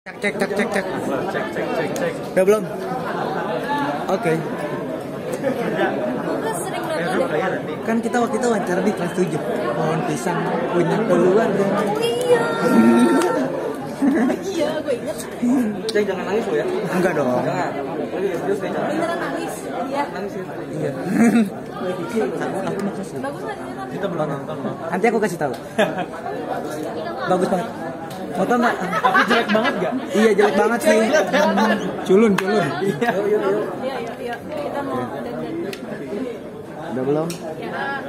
Cek. Cek. Udah belum? Oke. Gue sering nonton deh. Kan kita waktu itu wawancara di kelas 7. Pohon pisang punya keluarga. Iya. Iya, gue inget. Cek, jangan nangis lo ya. Enggak dong. Jangan. Terus jangan. Beneran nangis. Iya. Nangis ya. Iya. Aku makasih. Bagus kan ini kan? Kita belum nonton loh. Nanti aku kasih tahu. Bagus banget. Mau tau nggak? Tapi jelek banget gak? Iya jelek banget sih. Culun. Iya. Iya. Kita mau dandan. Udah belum? Ya.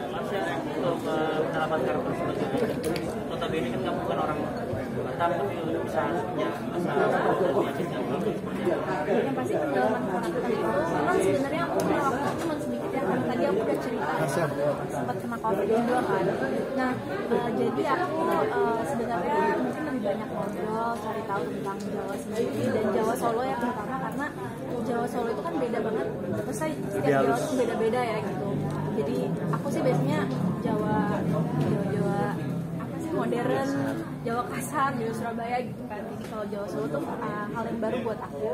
Untuk pengalaman karakter seperti notabene kan kamu bukan orang Batam tapi udah bisa punya masalah Yang pasti pengalaman karakter itu memang sebenarnya aku ngelakuin cuma sedikit ya, karena tadi aku udah cerita sempat kena covid juga kan. Nah jadi aku sebenarnya mungkin lebih banyak ngobrol, cari tahu tentang Jawa sendiri dan Jawa Solo ya terutama, karena Jawa Solo itu kan beda banget. Terus setiap Jawa tuh beda-beda ya gitu. Jadi aku sih biasanya Jawa apa sih modern, Jawa kasar, Jawa Surabaya gitu kan. Jadi kalau Jawa Solo tuh hal yang baru buat aku.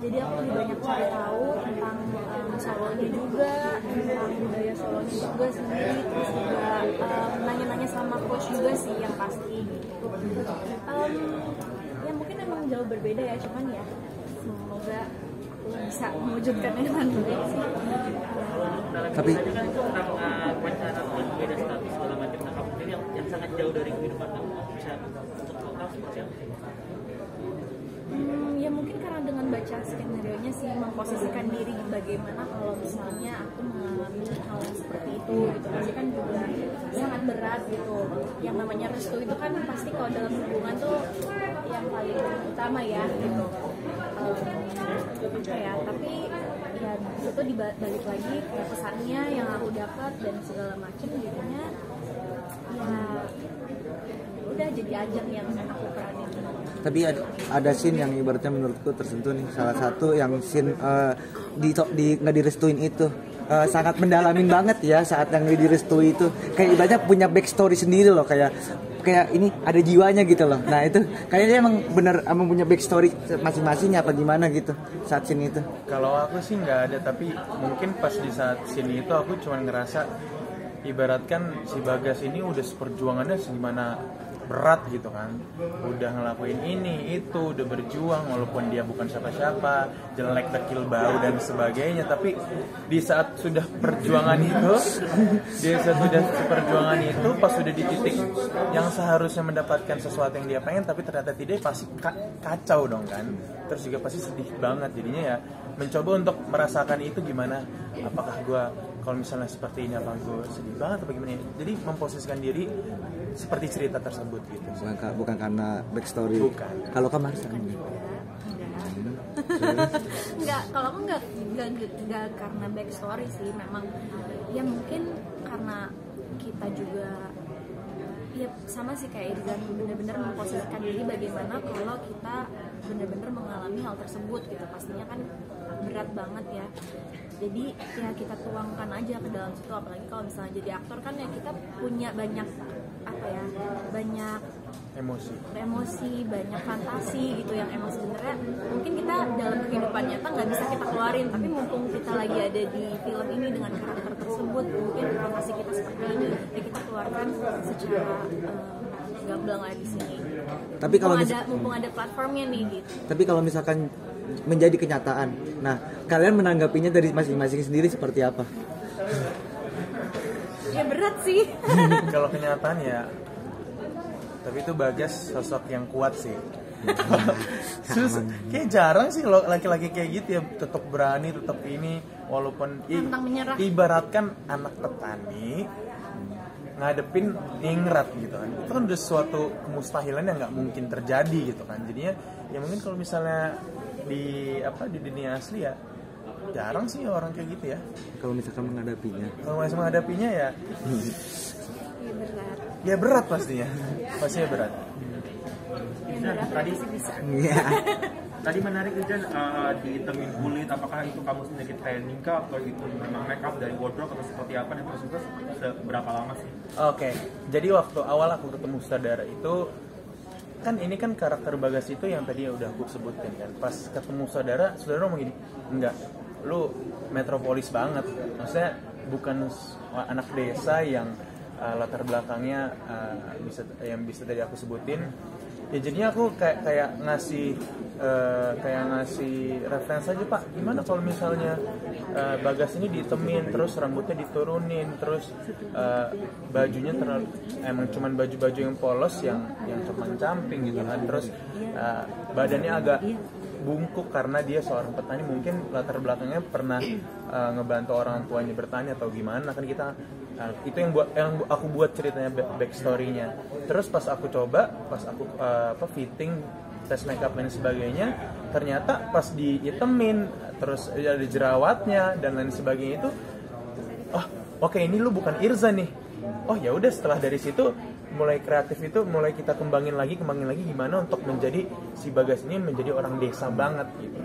Jadi aku lebih banyak cari tahu tentang Solonya juga, tentang budaya Solonya juga sendiri, terus juga nanya-nanya sama coach juga sih yang pasti gitu. Ya mungkin emang jauh berbeda ya, cuman ya semoga aku bisa mewujudkan dengan baik sih. Tapi kan itu tentang wawancara dengan beda status segala macam. Nah kamu sendiri yang sangat jauh dari kehidupan kamu bisa untuk kamu seperti apa? Ya mungkin karena dengan baca skenario-nya sih memposisikan diri bagaimana kalau misalnya aku mengalami hal yang seperti itu gitu. Pasti kan juga sangat berat gitu. Yang namanya restu itu kan pasti kalau dalam hubungan tuh yang paling utama ya gitu. Ya tapi ya itu dibalik lagi ke pesannya yang aku dapat dan segala macam jadinya ya udah jadi ajang yang aku peranin. tapi ada scene yang ibaratnya menurutku tersentuh nih. Salah satu yang scene nggak direstuin itu sangat mendalamin banget ya saat yang direstui itu. Kayak ibaratnya punya backstory sendiri loh, kayak ini ada jiwanya gitu loh. Nah itu kayaknya emang punya backstory masing-masingnya apa gimana gitu saat scene itu. Kalau aku sih nggak ada, tapi mungkin pas di saat sini itu aku cuma ngerasa ibaratkan si Bagas ini udah seperjuangannya segimana berat gitu kan, udah ngelakuin ini itu, udah berjuang walaupun dia bukan siapa-siapa, jelek, dekil, bau dan sebagainya. Tapi di saat sudah perjuangan itu, pas sudah di titik yang seharusnya mendapatkan sesuatu yang dia pengen tapi ternyata tidak, pasti kacau dong kan. Terus juga pasti sedih banget. Jadinya ya mencoba untuk merasakan itu gimana, apakah gue kalau misalnya seperti ini apa gue sedih banget atau bagaimana. Jadi memposisikan diri seperti cerita tersebut gitu. Bukan karena backstory. Bukan. Kalau kamu harus Enggak, kalau aku enggak karena backstory sih, memang ya mungkin karena kita juga ya sama sih kayak Irzan, benar-benar memposisikan diri bagaimana kalau kita benar-benar mengalami hal tersebut gitu. Pastinya kan berat banget ya. Jadi ya kita tuangkan aja ke dalam situ, apalagi kalau misalnya jadi aktor kan ya kita punya banyak banyak emosi, banyak fantasi gitu yang emang sebenarnya mungkin kita dalam kehidupan nyata nggak bisa kita keluarin, tapi mumpung kita lagi ada di film ini dengan karakter tersebut, mungkin fantasi kita seperti ini ya kita keluarkan secara gamblang lah di sini. Tapi kalau mumpung ada platformnya nih gitu. Tapi kalau misalkan menjadi kenyataan, nah kalian menanggapinya dari masing-masing sendiri seperti apa? Ya berat sih. Kalau kenyataan ya, tapi itu Bagas sosok yang kuat sih. Kayak jarang sih lo laki-laki kayak gitu ya, tetap berani, tetap ini walaupun tentang menyerah. Ibaratkan anak petani ngadepin ningrat gitu kan, itu kan udah suatu kemustahilan yang nggak mungkin terjadi gitu kan. Jadinya ya mungkin kalau misalnya di dunia asli ya jarang sih orang kayak gitu ya. Kalau misalkan menghadapinya Ya berat. ya berat pastinya berat. Ya berat. Tadi sih bisa. Iya. Tadi menarik Irzan ditemin kulit, apakah itu kamu sedikit training kah atau itu memang make up dari wardrobe atau seperti apa, dan terus seberapa lama sih? Oke, jadi waktu awal aku ketemu sutradara itu kan ini kan karakter Bagas itu yang tadi udah aku sebutin kan. Pas ketemu saudara ngomong gini, enggak, lu metropolis banget, maksudnya bukan anak desa yang latar belakangnya bisa tadi aku sebutin. Ya jadinya aku kayak ngasih referensi aja, Pak, gimana kalau misalnya Bagas ini ditemin, terus rambutnya diturunin, terus bajunya emang cuman baju-baju yang polos yang cuman camping gitu kan, terus badannya agak bungkuk karena dia seorang petani, mungkin latar belakangnya pernah ngebantu orang tuanya bertani atau gimana kan, kita itu yang aku buat ceritanya, backstory-nya. Terus pas aku fitting, tes makeup dan sebagainya, ternyata pas dihitemin terus ada jerawatnya dan lain sebagainya itu, oke, ini lu bukan Irza nih. Oh ya udah, setelah dari situ mulai kreatif itu mulai kita kembangin lagi gimana untuk menjadi si Bagas ini menjadi orang desa banget gitu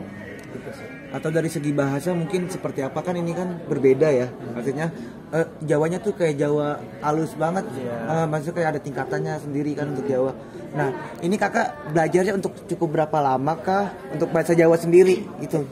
sih. Atau dari segi bahasa mungkin seperti apa, kan ini kan berbeda ya, maksudnya Jawanya tuh kayak Jawa halus banget, maksudnya kayak ada tingkatannya sendiri kan untuk Jawa. Nah ini kakak belajarnya untuk cukup berapa lama kah untuk bahasa Jawa sendiri gitu?